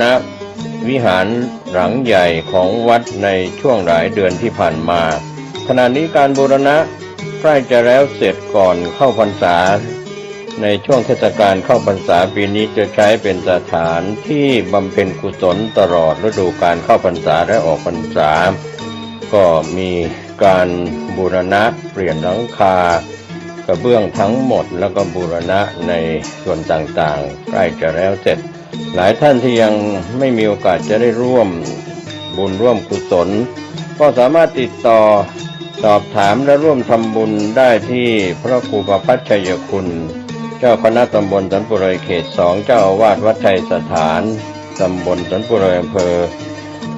ณะวิหารหลังใหญ่ของวัดในช่วงหลายเดือนที่ผ่านมาขณะนี้การบูรณะใกล้จะแล้วเสร็จก่อนเข้าพรรษาในช่วงเทศกาลเข้าพรรษาปีนี้จะใช้เป็นสถานที่บำเพ็ญกุศลตลอดฤดูการเข้าพรรษาและออกพรรษาก็มีการบูรณะเปลี่ยนหลังคากระเบื้องทั้งหมดแล้วก็บูรณะในส่วนต่างๆใกล้จะแล้วเสร็จหลายท่านที่ยังไม่มีโอกาสจะได้ร่วมบุญร่วมกุศลก็สามารถติดต่อสอบถามและร่วมทำบุญได้ที่พระครูประภัชชัยคุณเจ้าคณะตำบลสันปุไรเขต 2เจ้าอาวาสวัดชัยสถานตำบลสันปุไรอำเภอ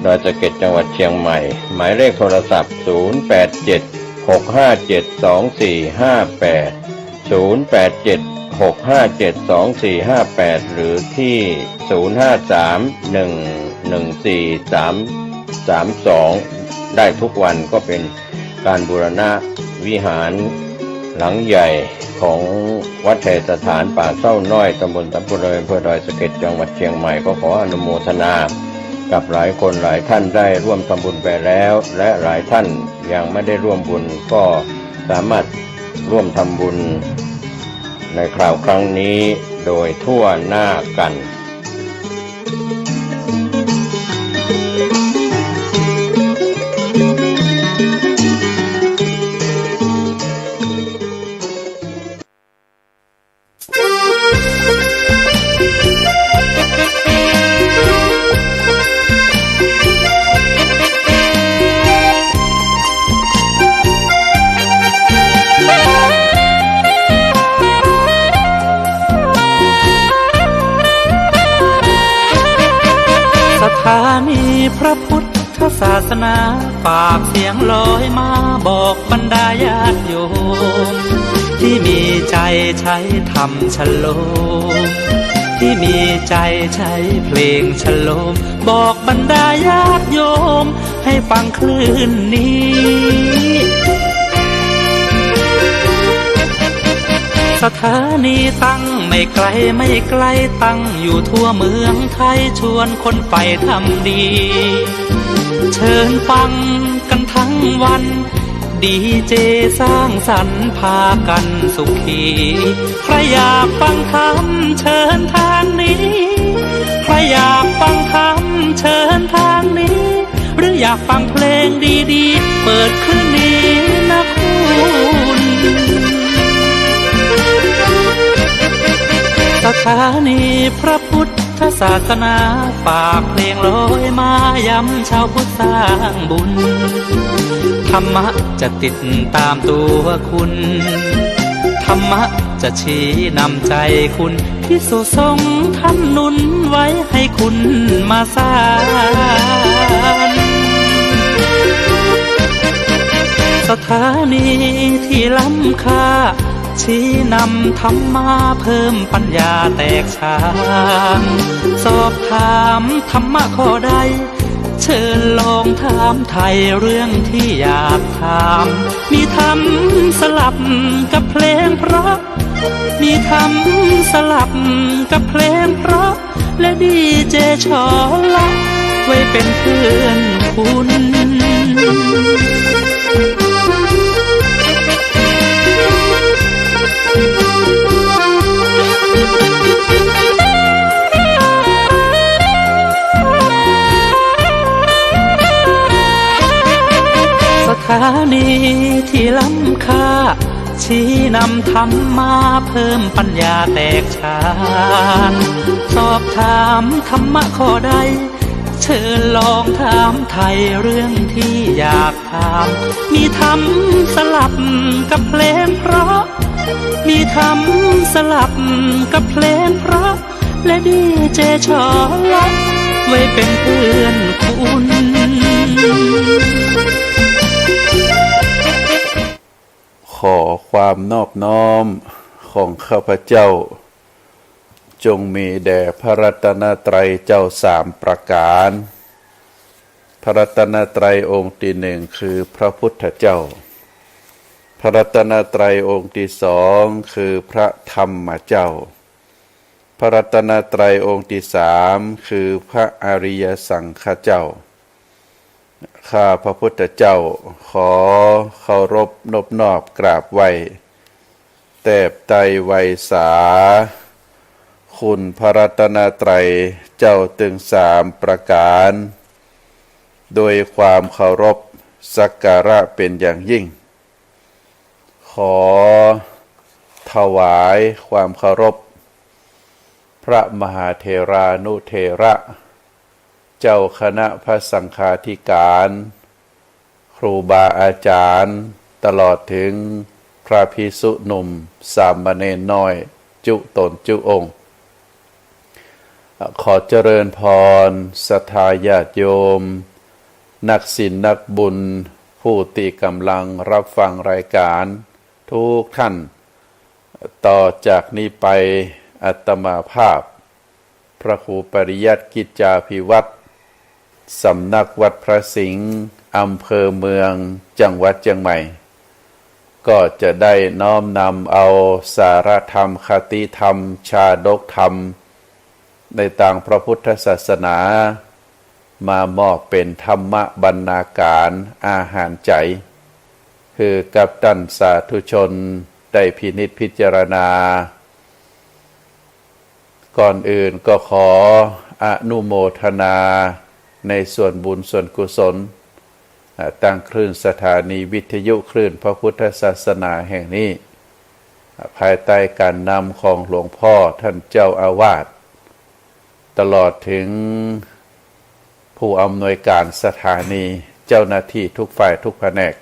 ดอยสะเก็ดจังหวัดเชียงใหม่หมายเลขโทรศัพท์0876572458 0876572458หรือที่0531143332ได้ทุกวันก็เป็นการบูรณะวิหารหลังใหญ่ของวัดชัยสถานป่าเศร้าน้อยตำบลสันปุไรอำเภอดอยสะเก็ดจังหวัดเชียงใหม่ก็ขออนุโมทนากับหลายคนหลายท่านได้ร่วมทำบุญไปแล้วและหลายท่านยังไม่ได้ร่วมบุญก็สามารถร่วมทำบุญในคราวครั้งนี้โดยทั่วหน้ากันสถานีพระพุทธศาสนาฝากเสียงลอยมาบอกบรรดาญาติโยมที่มีใจใช้ธรรมฉโลมที่มีใจใช้เพลงฉโลมบอกบรรดาญาติโยมให้ฟังคลื่นนี้สถานีตั้งไม่ไกลไม่ไกลตั้งอยู่ทั่วเมืองไทยชวนคนไปทำดีเชิญฟังกันทั้งวันดีเจสร้างสรรค์พากันสุขีใครอยากฟังธรรมเชิญทางนี้ใครอยากฟังธรรมเชิญทางนี้หรืออยากฟังเพลงดีๆเปิดคืนนี้นะคุณสถานีพระพุทธศาสนาฝากเพลงลอยมาย้ำชาวพุทธสร้างบุญธรรมะจะติดตามตัวคุณธรรมะจะชี้นำใจคุณพิสุทรงท่านหนุนไว้ให้คุณมาสร้างสถานีที่ล้ำค่าชี้นำธรรมะเพิ่มปัญญาแตกฉานสอบถามธรรมะข้อใดเชิญลองถามไทยเรื่องที่อยากถามมีธรรมสลับกับเพลงเพราะมีธรรมสลับกับเพลงเพราะและดีเจชอละไว้เป็นเพื่อนคุณสถานีที่ล้ำค่าชี้นำธรรมะเพิ่มปัญญาแตกฉานสอบถามธรรมะข้อใดเชิญลองถามไทยเรื่องที่อยากถามมีธรรมสลับกับเพลงเพราะมีธรรมสลับกับเพลงเพราะและดีเจชอละไว้เป็นเพื่อนคุณขอความนอบน้อมของข้าพเจ้าจงมีแด่พระรัตนตรัยเจ้าสามประการพระรัตนตรัยองค์ที่หนึ่งคือพระพุทธเจ้าพระรัตนตรัยองค์ที่สองคือพระธรรมเจ้า พระรัตนตรัยองค์ที่สามคือพระอริยสังฆเจ้าข้าพระพุทธเจ้าขอเคารพนบนอบกราบไหว้แทบไตรไวสาคุณพระรัตนตรัยเจ้าถึงสามประการโดยความเคารพสักการะเป็นอย่างยิ่งขอถวายความเคารพพระมหาเถรานุเถระเจ้าคณะพระสังฆาธิการครูบาอาจารย์ตลอดถึงพระภิกษุหนุ่มสามเณรน้อยจุตนจุองค์ขอเจริญพรศรัทธาญาติโยมนักศีลนักบุญผู้ที่กำลังรับฟังรายการทุกท่านต่อจากนี้ไปอาตมาภาพพระครูปริยัติกิจจาภิวัตรสำนักวัดพระสิงห์อำเภอเมืองจังหวัดเชียงใหม่ก็จะได้น้อมนำเอาสารธรรมคติธรรมชาดกธรรมในทางพระพุทธศาสนามามอบเป็นธรรมบรรณาการอาหารใจคือกับท่านสาธุชนได้พินิจพิจารณาก่อนอื่นก็ขออนุโมทนาในส่วนบุญส่วนกุศลตั้งคลื่นสถานีวิทยุคลื่นพระพุทธศาสนาแห่งนี้ภายใต้การนำของหลวงพ่อท่านเจ้าอาวาสตลอดถึงผู้อำนวยการสถานีเจ้าหน้าที่ทุกฝ่ายทุกแผนก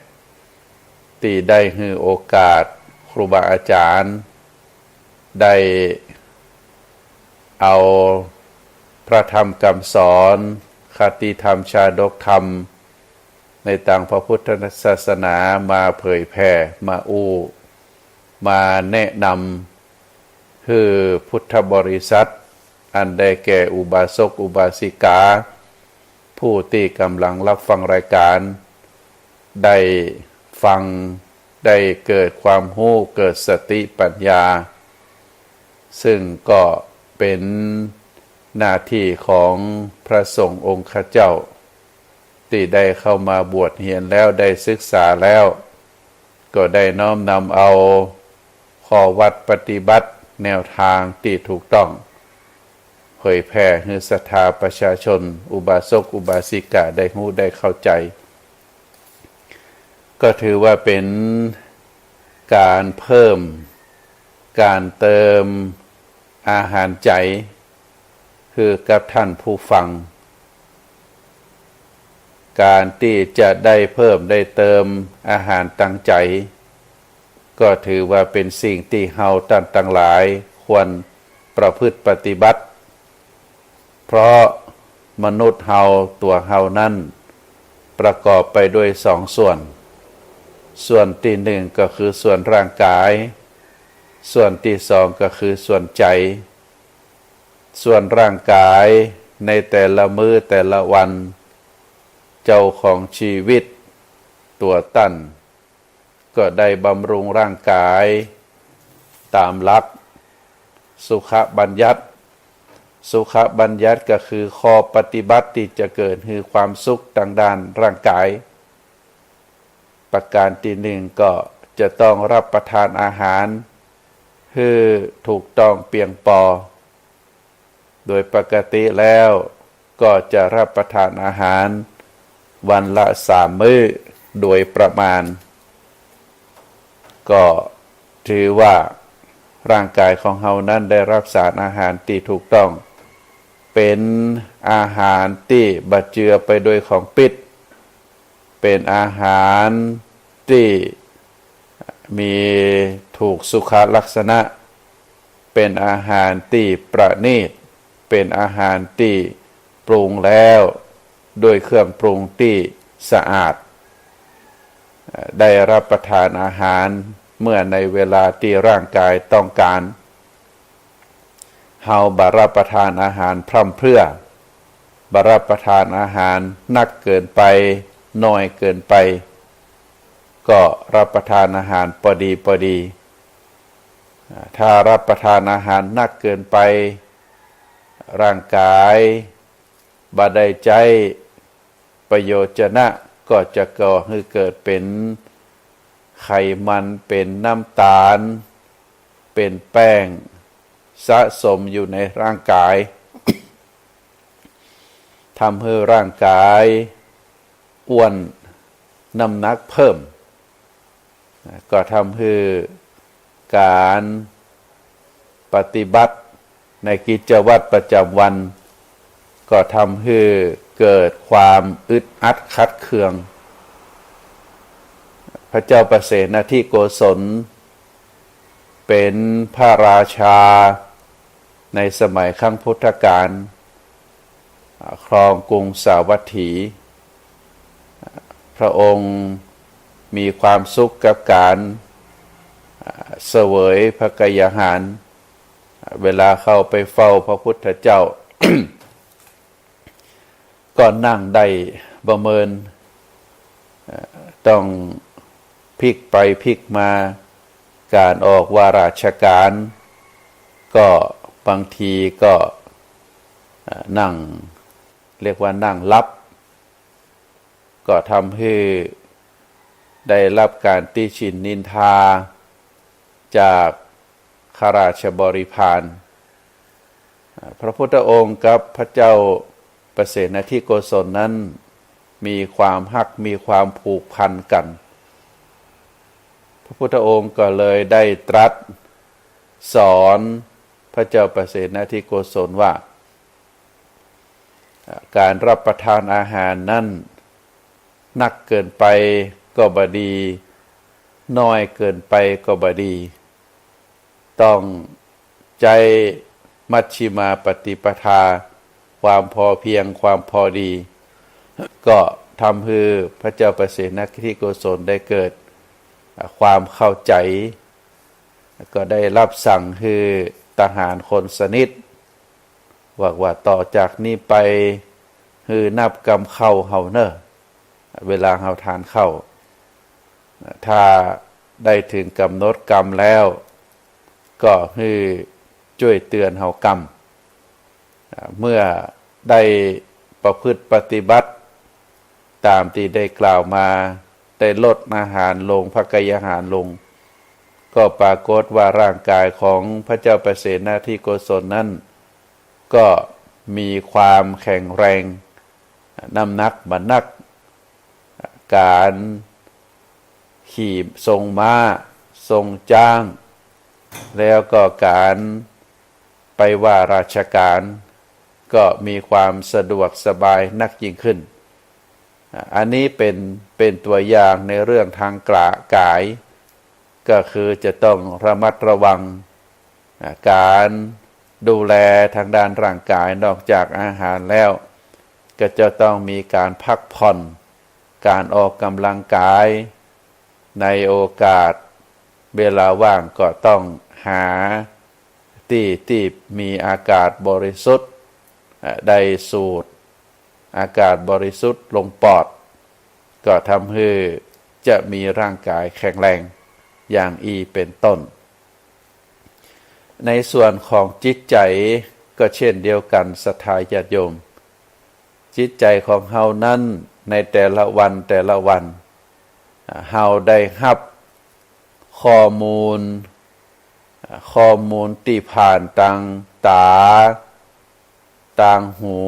ที่ได้ให้โอกาสครูบาอาจารย์ได้เอาพระธรรมคำสอนคติธรรมชาดกธรรมในทางพระพุทธศาสนามาเผยแผ่มามาแนะนำคือพุทธบริษัทอันได้แก่อุบาสกอุบาสิกาผู้ที่กำลังรับฟังรายการได้ฟังได้เกิดความรู้เกิดสติปัญญาซึ่งก็เป็นหน้าที่ของพระสงฆ์องค์ข้าเจ้าที่ได้เข้ามาบวชเรียนแล้วได้ศึกษาแล้วก็ได้น้อมนำเอาข้อวัดปฏิบัติแนวทางที่ถูกต้องเผยแผ่ให้ศรัทธาประชาชนอุบาสกอุบาสิกาได้รู้ได้เข้าใจก็ถือว่าเป็นการเพิ่มการเติมอาหารใจคือกับท่านผู้ฟังการที่จะได้เพิ่มได้เติมอาหารตั้งใจก็ถือว่าเป็นสิ่งที่เฮาท่านทั้งหลายควรประพฤติปฏิบัติเพราะมนุษย์เฮาตัวเฮานั้นประกอบไปด้วยสองส่วนที่หนึ่งก็คือส่วนร่างกายส่วนที่สองก็คือส่วนใจส่วนร่างกายในแต่ละมื้อแต่ละวันเจ้าของชีวิตตัวตั้นก็ได้บำรุงร่างกายตามหลักสุขบัญญัติสุขบัญญัติก็คือข้อปฏิบัติที่จะเกิดคือความสุขทางด้านร่างกายประการที่หนึ่งก็จะต้องรับประทานอาหารคือถูกต้องเพียงพอโดยปกติแล้วก็จะรับประทานอาหารวันละ3 มื้อโดยประมาณก็ถือว่าร่างกายของเฮานั้นได้รับสารอาหารที่ถูกต้องเป็นอาหารที่บัดเจือไปด้วยของพิษเป็นอาหารที่มีถูกสุขลักษณะเป็นอาหารที่ประณีตเป็นอาหารที่ปรุงแล้วด้วยเครื่องปรุงที่สะอาดได้รับประทานอาหารเมื่อในเวลาที่ร่างกายต้องการเฮาบ่รับประทานอาหารพร่ำเพรื่อบ่รับประทานอาหารนักเกินไปน้อยเกินไปก็รับประทานอาหารพอดีถ้ารับประทานอาหารนักเกินไป ร่างกายบาได้ใจประโยชนะก็จะก่อให้เกิดเป็นไขมันเป็นน้ำตาลเป็นแป้งสะสมอยู่ในร่างกาย ทำให้ร่างกายอ้วนน้ำหนักเพิ่มก็ทำให้การปฏิบัติในกิจวัตรประจำวันก็ทำให้เกิดความอึดอัดขัดเคืองพระเจ้าประเสนทิโกศลเป็นพระราชาในสมัยครั้งพุทธกาลครองกรุงสาวัตถีพระองค์มีความสุขกับการเสวยพระกยาหารเวลาเข้าไปเฝ้าพระพุทธเจ้า ก็นั่งได้ประเมินต้องพลิกไปพลิกมาการออกวาราชการก็บางทีก็นั่งเรียกว่านั่งลับก็ทำให้ได้รับการติฉินนินทาจากข้าราชบริพารพระพุทธองค์กับพระเจ้าประเสนทิโกศลนั้นมีความฮักมีความผูกพันกันพระพุทธองค์ก็เลยได้ตรัสสอนพระเจ้าประเสนทิโกศลว่าการรับประทานอาหารนั้นนักเกินไปก็บดีน้อยเกินไปก็บดีต้องใจมัชฌิมาปฏิปทาความพอเพียงความพอดีก็ทำให้พระเจ้าประเสนทิโกศลได้เกิดความเข้าใจก็ได้รับสั่งให้ทหารคนสนิทว่าต่อจากนี้ไปคือนับกำเข้าเฮาเนอะเวลาเฮาทานเข้าถ้าได้ถึงกำหนดกรรมแล้วก็คือช่วยเตือนเฮากรรมเมื่อได้ประพฤติปฏิบัติตามที่ได้กล่าวมาได้ลดอาหารลงพระกยาหารลงก็ปรากฏว่าร่างกายของพระเจ้าประเสนทิโกศลนั้นก็มีความแข็งแรงน้ำหนักบรรนักการขี่ทรงม้าทรงจ้างแล้วก็การไปว่าราชการก็มีความสะดวกสบายนักยิ่งขึ้นอันนี้เป็นตัวอย่างในเรื่องทางกายก็คือจะต้องระมัดระวังการดูแลทางด้านร่างกายนอกจากอาหารแล้วก็จะต้องมีการพักผ่อนการออกกำลังกายในโอกาสเวลาว่างก็ต้องหาที่มีอากาศบริสุทธิ์ได้สูดอากาศบริสุทธิ์ลงปอดก็ทำให้จะมีร่างกายแข็งแรงอย่างเป็นต้นในส่วนของจิตใจก็เช่นเดียวกันศรัทธาญาติโยมจิตใจของเฮานั้นในแต่ละวันเฮาได้รับข้อมูลที่ผ่านทางตาทางหู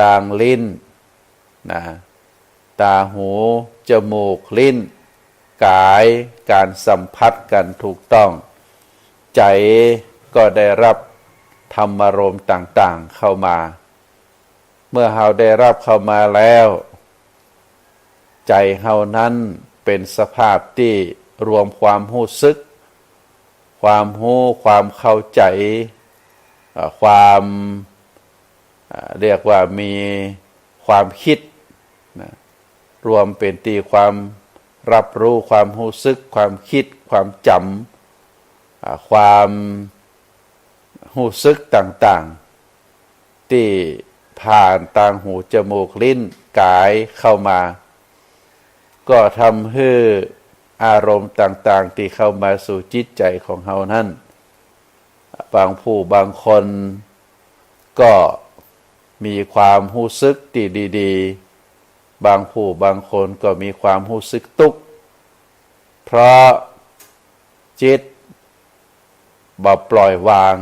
ทางลิ้นนะตาหูจมูกลิ้นกายการสัมผัสกันถูกต้องใจก็ได้รับธรรมารมณ์ต่างๆเข้ามาเมื่อเฮาได้รับเข้ามาแล้วใจเฮานั้นเป็นสภาพที่รวมความรู้สึกความรู้ความเข้าใจความเรียกว่ามีความคิดนะรวมเป็นที่ความรับรู้ความรู้สึกความคิดความจำความรู้สึกต่างๆที่ผ่านทางหูจมูกลิ้นกายเข้ามาก็ทำให้อารมณ์ต่างๆที่เข้ามาสู่จิตใจของเฮานั้นบางผู้บางคน ก็มีความรู้สึกดีๆบางผู้บางคนก็มีความรู้สึกทุกข์เพราะจิตบ่ปล่อยวาง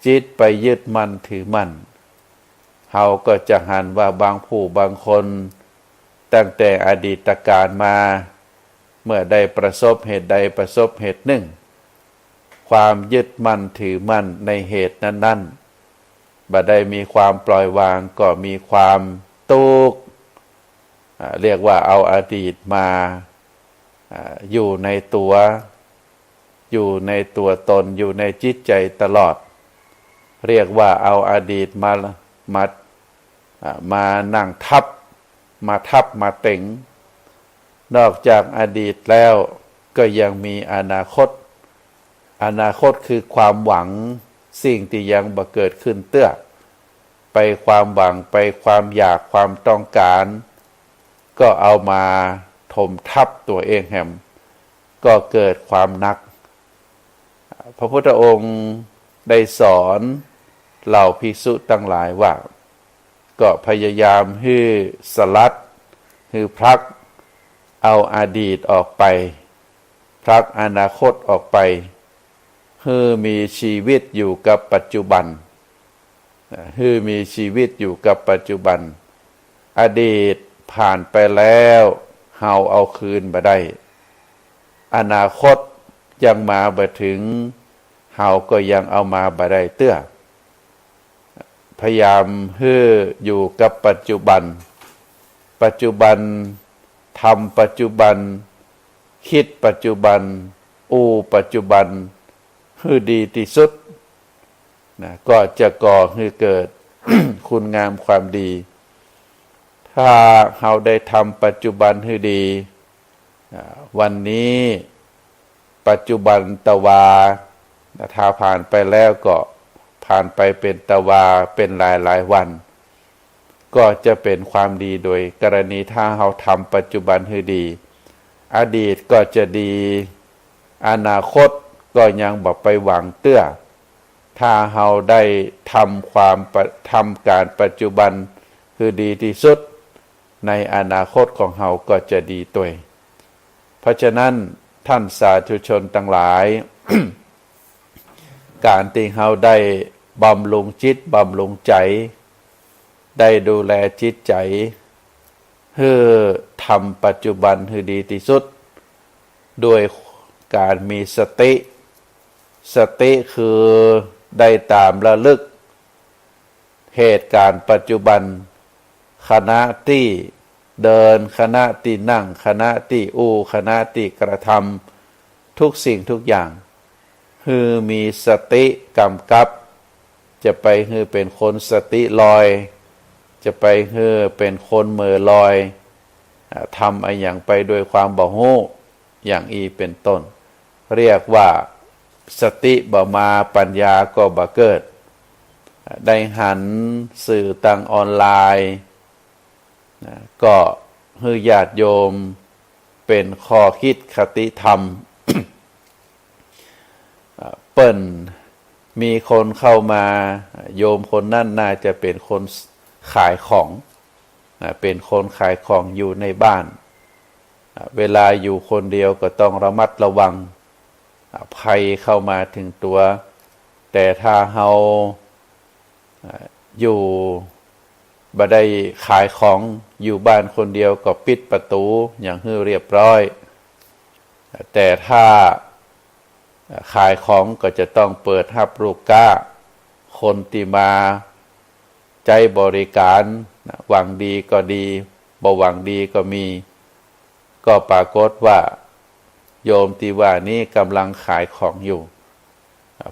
จิตไปยึดมั่นถือมั่นเฮาก็จะหันว่าบางผู้บางคนตั้งแต่อดีตการมาเมื่อได้ประสบเหตุใดประสบเหตุหนึ่งความยึดมั่นถือมั่นในเหตุนั้นๆบ่ได้มีความปล่อยวางก็มีความทุกข์เรียกว่าเอาอดีตมาอยู่ในตัวตนอยู่ในจิตใจตลอดเรียกว่าเอาอดีตมานั่งทับมาเต็งนอกจากอดีตแล้วก็ยังมีอนาคตคือความหวังสิ่งที่ยังบ่เกิดขึ้นเตื้อไปความหวังไปความอยากความต้องการก็เอามาถมทับตัวเองแหมก็เกิดความหนักพระพุทธองค์ได้สอนเหล่าภิกษุทั้งหลายว่าก็พยายามให้สลัดให้พลักเอาอดีตออกไปพลักอนาคตออกไปให้มีชีวิตอยู่กับปัจจุบันให้มีชีวิตอยู่กับปัจจุบันอดีตผ่านไปแล้วเฮาเอาคืนบ่ได้อนาคตยังมาบ่ถึงเฮาก็ยังเอามาบ่ได้เตื้อพยายามให้อยู่กับปัจจุบันทำปัจจุบันคิดปัจจุบันปัจจุบันให้ดีที่สุดนะก็จะก่อให้เกิด คุณงามความดีถ้าเราได้ทำปัจจุบันให้ดีวันนี้ปัจจุบันตวาถ้าผ่านไปแล้วก็ผ่านไปเป็นตวาเป็นหลายวันก็จะเป็นความดีโดยกรณีถ้าเราทำปัจจุบันให้ดีอดีตก็จะดีอนาคตก็ยังบ่ไปหวังเตื้อถ้าเราได้ทำการปัจจุบันคือดีที่สุดในอนาคตของเราก็จะดีตัวเพราะฉะนั้นท่านสาธุชนทั้งหลาย การที่เราได้บำรุงจิตบำรุงใจได้ดูแลจิตใจเพื่อทำปัจจุบันให้ดีที่สุดด้วยการมีสติคือได้ตามระลึกเหตุการณ์ปัจจุบันขณะที่เดินขณะที่นั่งขณะที่ขณะที่กระทำทุกสิ่งทุกอย่างคือมีสติกำกับจะไปคือเป็นคนสติลอยจะไปคือเป็นคนเหม่อลอยทำอะไรอย่างไปโดยความบ่ฮู้อย่างเป็นต้นเรียกว่าสติบ่มาปัญญาก็บ่เกิดได้หันสื่อต่างออนไลน์ก็ให้ญาติโยมเป็นข้อคิดคติธรรม เปิ้นมีคนเข้ามาโยมคนนั้นน่าจะเป็นคนขายของเป็นคนขายของอยู่ในบ้านเวลาอยู่คนเดียวก็ต้องระมัดระวังภัยเข้ามาถึงตัวแต่ถ้าเราอยู่บ่ได้ขายของอยู่บ้านคนเดียวก็ปิดประตูอย่างให้เรียบร้อยแต่ถ้าขายของก็จะต้องเปิดรับลูกค้าคนที่มาใจบริการหวังดีก็ดีบ่หวังดีก็มีก็ปรากฏว่าโยมที่ว่านี้กำลังขายของอยู่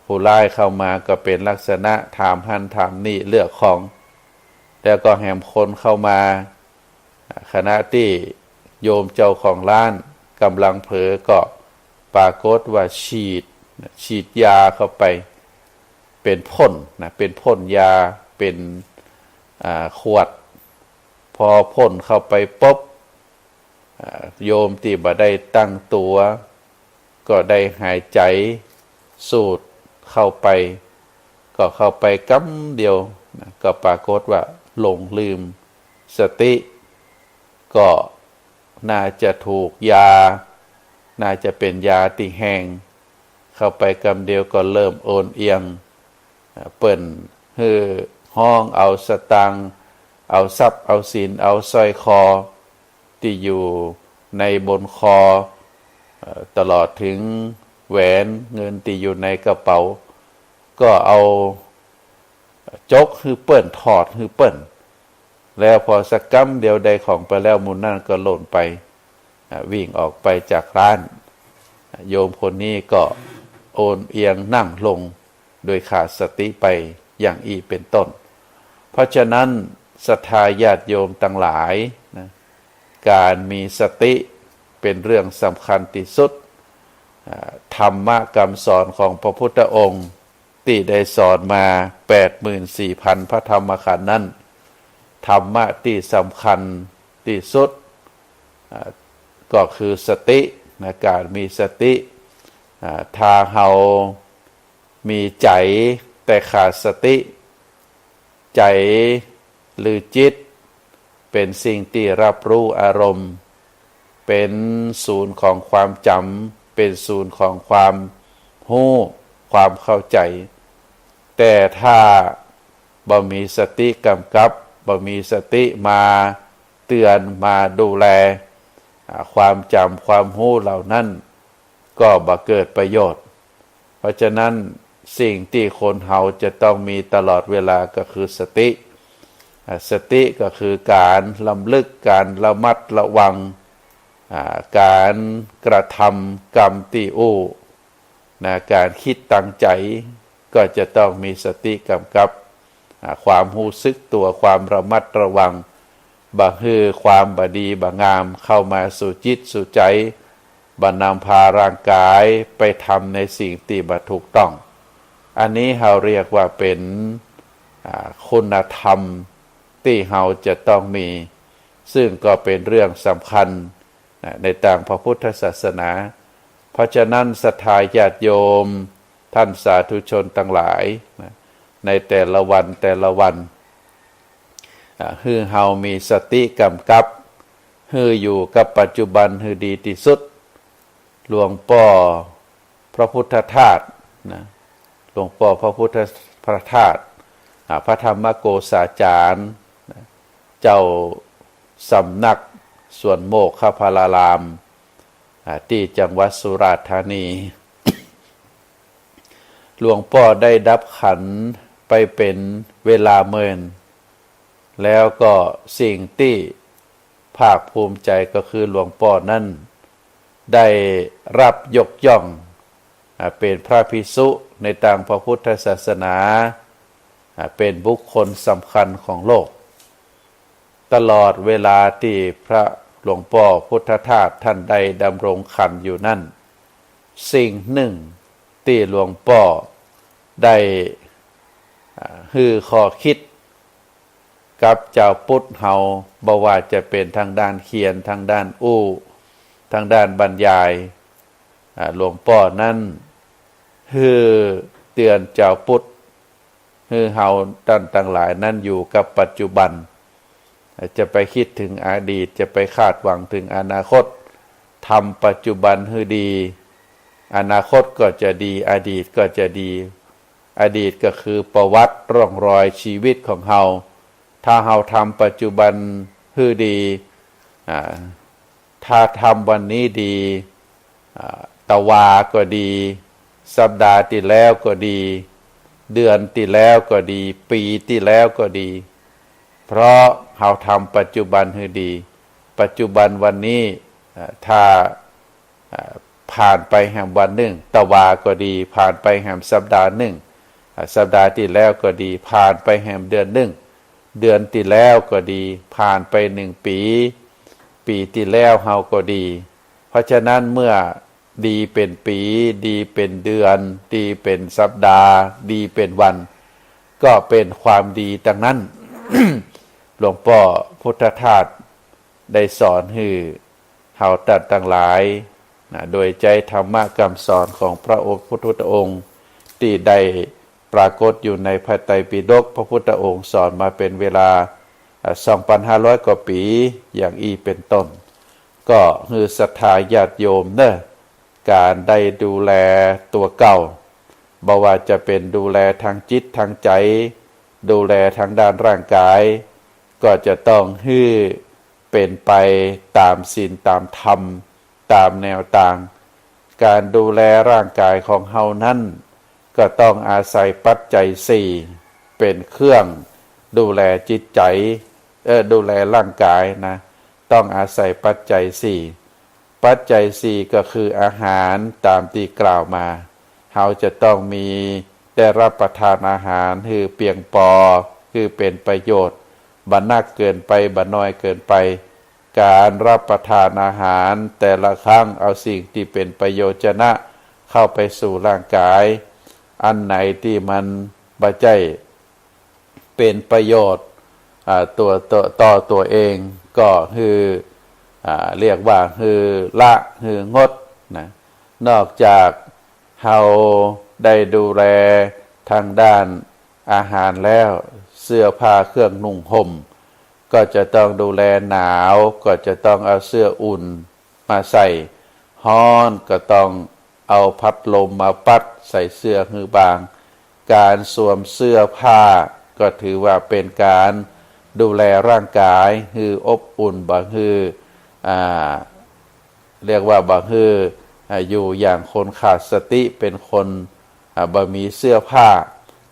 ผู้ร้ายเข้ามาก็เป็นลักษณะถามหันถามนี่เลือกของแล้วก็แหมคนเข้ามาขณะที่โยมเจ้าของร้านกำลังเผลอก็ปรากฏว่าฉีดยาเข้าไปเป็นพ่นเป็นพ่นยาเป็นขวดพอพ่นเข้าไปปุ๊บโยมที่บ่ได้ตั้งตัวก็ได้หายใจสูดเข้าไป ก็เข้าไปกำเดียวนะก็ปรากฏว่าหลงลืมสติก็น่าจะถูกยาน่าจะเป็นยาติแห้งเข้าไปกำเดียวก็เริ่มโอนเอียงเปิ่นฮือห้องเอาสตังเอาทรัพย์เอาศีลเอาสร้อยคอที่อยู่ในบนคอตลอดถึงแหวนเงินที่อยู่ในกระเป๋าก็เอาจกฮือเปิ้นถอดฮือเปิ้นแล้วพอสักกัมเดียวใดของไปแล้วมูลนั่นก็หล่นไปวิ่งออกไปจากร้านโยมคนนี้ก็โอนเอียงนั่งลงโดยขาดสติไปอย่างอีเป็นต้นเพราะฉะนั้นศรัทธาญาติโยมทั้งหลายนะการมีสติเป็นเรื่องสำคัญที่สุดธรรมะคำสอนของพระพุทธองค์ที่ได้สอนมา 84,000 พระธรรมขันธ์นั้นธรรมะที่สำคัญที่สุดก็คือสตินะการมีสติถ้าเรามีใจแต่ขาดสติใจหรือจิตเป็นสิ่งที่รับรู้อารมณ์เป็นศูนย์ของความจำเป็นศูนย์ของความรู้ความเข้าใจแต่ถ้าบ่มีสติกำกับบ่มีสติมาเตือนมาดูแลความจำความรู้เหล่านั้นก็บ่เกิดประโยชน์เพราะฉะนั้นสิ่งที่คนเฮาจะต้องมีตลอดเวลาก็คือสติสติก็คือการลำลึกการระมัดระวังการกระทำกรรมที่การคิดตั้งใจก็จะต้องมีสติกำกับความรู้สึกตัวความระมัดระวังบ่ฮือความบดีบ่งามเข้ามาสู่จิตสู่ใจบ่นำพาร่างกายไปทำในสิ่งที่บ่ถูกต้องอันนี้เราเรียกว่าเป็นคุณธรรมที่เราจะต้องมีซึ่งก็เป็นเรื่องสำคัญในทางพระพุทธศาสนาเพราะฉะนั้นศรัทธาญาติโยมท่านสาธุชนทั้งหลายในแต่ละวันคือเฮามีสติกำกับคืออยู่กับปัจจุบันคือดีที่สุดหลวงพ่อพระพุทธธาตุนะหลวงพ่อพระพุทธพระธาตุพระธรรมโกษาจารย์เจ้าสำนักสวนโมกขพารารามที่จังหวัดสุราษฎร์ธานีหลวงพ่อได้ดับขันไปเป็นเวลาเมินแล้วก็สิ่งที่ภาคภูมิใจก็คือหลวงพ่อนั้นได้รับยกย่องเป็นพระภิกษุในทางพระพุทธศาสนาเป็นบุคคลสำคัญของโลกตลอดเวลาที่พระหลวงพ่อพุทธทาสท่านใดดำรงขันอยู่นั่นสิ่งหนึ่งที่หลวงพ่อได้ฮือข้อคิดกับเจ้าพุทธเฮาบ่ว่าจะเป็นทางด้านเขียนทางด้านทางด้านบรรยายหลวงพ่อนั้นฮือเตือนเจ้าพุทธฮือเฮาท่านทั้งหลายนั้นอยู่กับปัจจุบันจะไปคิดถึงอดีตจะไปคาดหวังถึงอนาคตทำปัจจุบันให้ดีอนาคตก็จะดีอดีตก็จะดีอดีตก็คือประวัติร่องรอยชีวิตของเฮาถ้าเฮาทำปัจจุบันให้ดีถ้าทำวันนี้ดีตะวาก็ดีสัปดาห์ที่แล้วก็ดีเดือนที่แล้วก็ดีปีที่แล้วก็ดีเพราะเราทำปัจจุบันให้ดีปัจจุบันวันนี้ถ้าผ่านไปแห่งวันหนึ่งตะวาก็ดีผ่านไปแห่งสัปดาห์หนึ่งสัปดาห์ที่แล้วก็ดีผ่านไปแห่งเดือนหนึ่งเดือนที่แล้วก็ดีผ่านไป1 ปีปีที่แล้วเราก็ดีเพราะฉะนั้นเมื่อดีเป็นปีดีเป็นเดือนดีเป็นสัปดาห์ดีเป็นวันก็เป็นความดีดังนั้น หลวงพ่อพุทธทาสได้สอนให้เฮาตัดทั้งหลายโดยใจธรรมะคำสอนของพระพุทธองค์ที่ได้ ปรากฏอยู่ในพระไตรปิฎกพระพุทธองค์สอนมาเป็นเวลา 2,500 กว่าปีอย่างอีเป็นต้นก็คือศรัทธาญาติโยมเนอะการได้ดูแลตัวเก่าบ่ว่าจะเป็นดูแลทางจิตทางใจดูแลทางด้านร่างกายก็จะต้องให้เป็นไปตามศีลตามธรรมตามแนวต่างการดูแลร่างกายของเฮานั้นก็ต้องอาศัยปัจจัยสี่เป็นเครื่องดูแลจิตใจดูแลร่างกายนะต้องอาศัยปัจจัยสี่ปัจจัยสี่ก็คืออาหารตามที่กล่าวมาเฮาจะต้องมีได้รับประทานอาหารคือเพียงพอคือเป็นประโยชน์บ่นักเกินไปบ่น้อยเกินไปการรับประทานอาหารแต่ละครั้งเอาสิ่งที่เป็นประโยชน์นะเข้าไปสู่ร่างกายอันไหนที่มันบ่ใช่เป็นประโยชน์ต่อตัวเองก็คือเรียกว่าคือละคืองดนะนอกจากเราได้ดูแลทางด้านอาหารแล้วเสื้อผ้าเครื่องนุ่งห่มก็จะต้องดูแลหนาวก็จะต้องเอาเสื้ออุ่นมาใส่ฮ้อนก็ต้องเอาพัดลมมาปัดใส่เสื้อคือบางการสวมเสื้อผ้าก็ถือว่าเป็นการดูแลร่างกายคืออบอุ่นบ่คือเรียกว่าบ่คืออยู่อย่างคนขาดสติเป็นคนบ่มีเสื้อผ้า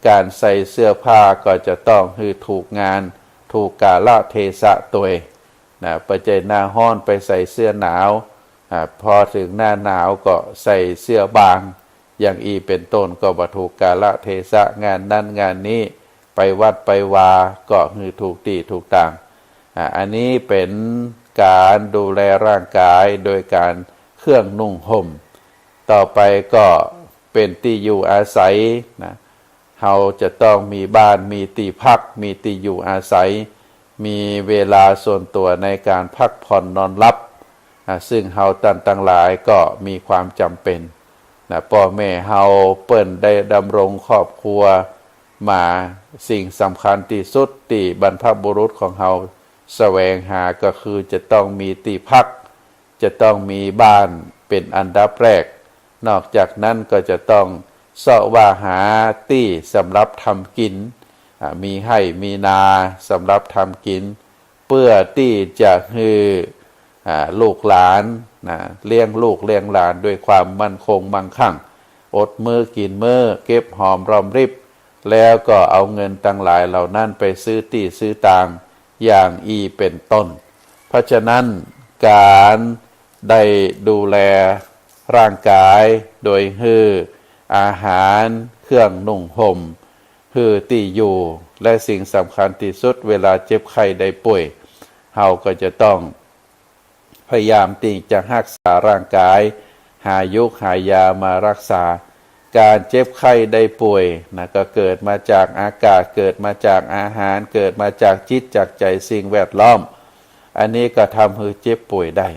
การใส่เสื้อผ้าก็จะต้องคือถูกงานถูกกาลเทศะตัวเองนะไปเจอหน้าร้อนไปใส่เสื้อหนาวพอถึงหน้าหนาวก็ใส่เสื้อบางอย่างอีเป็นต้นก็บ่ถูกกาลเทศะงานนั้นงานนี้ไปวัดไปวาก็คือถูกตีถูกต่างอันนี้เป็นการดูแลร่างกายโดยการเครื่องนุ่งห่มต่อไปก็เป็นที่อยู่อาศัยนะเราจะต้องมีบ้านมีที่พักมีที่อยู่อาศัยมีเวลาส่วนตัวในการพักผ่อนนอนหลับซึ่งเราตั้งหลายก็มีความจำเป็นนะพ่อแม่เราเปิ้นได้ดำรงครอบครัวมาสิ่งสำคัญที่สุดที่บรรพบุรุษของเราแสวงหาก็คือจะต้องมีที่พักจะต้องมีบ้านเป็นอันดับแรกนอกจากนั้นก็จะต้องเสาะว่าหาที่สำหรับทำกินมีให้มีนาสำหรับทำกินเพื่อที่จะให้ลูกหลานเลี้ยงลูกเลี้ยงหลานด้วยความมั่นคงมั่งคั่งอดมื้อกินมื้อเก็บหอมรอมริบแล้วก็เอาเงินตั้งหลายเหล่านั้นไปซื้อที่ซื้อตางอย่างอีเป็นต้นเพราะฉะนั้นการได้ดูแลร่างกายโดยฮืออาหารเครื่องนุ่งห่มฮือที่อยู่และสิ่งสำคัญที่สุดเวลาเจ็บไข้ได้ป่วยเฮาก็จะต้องพยายามที่จะรักษาร่างกายหายุกหายามารักษาการเจ็บไข้ได้ป่วยนะก็เกิดมาจากอากาศเกิดมาจากอาหารเกิดมาจากจิตจากใจสิ่งแวดล้อมอันนี้ก็ทำให้เจ็บป่วยได้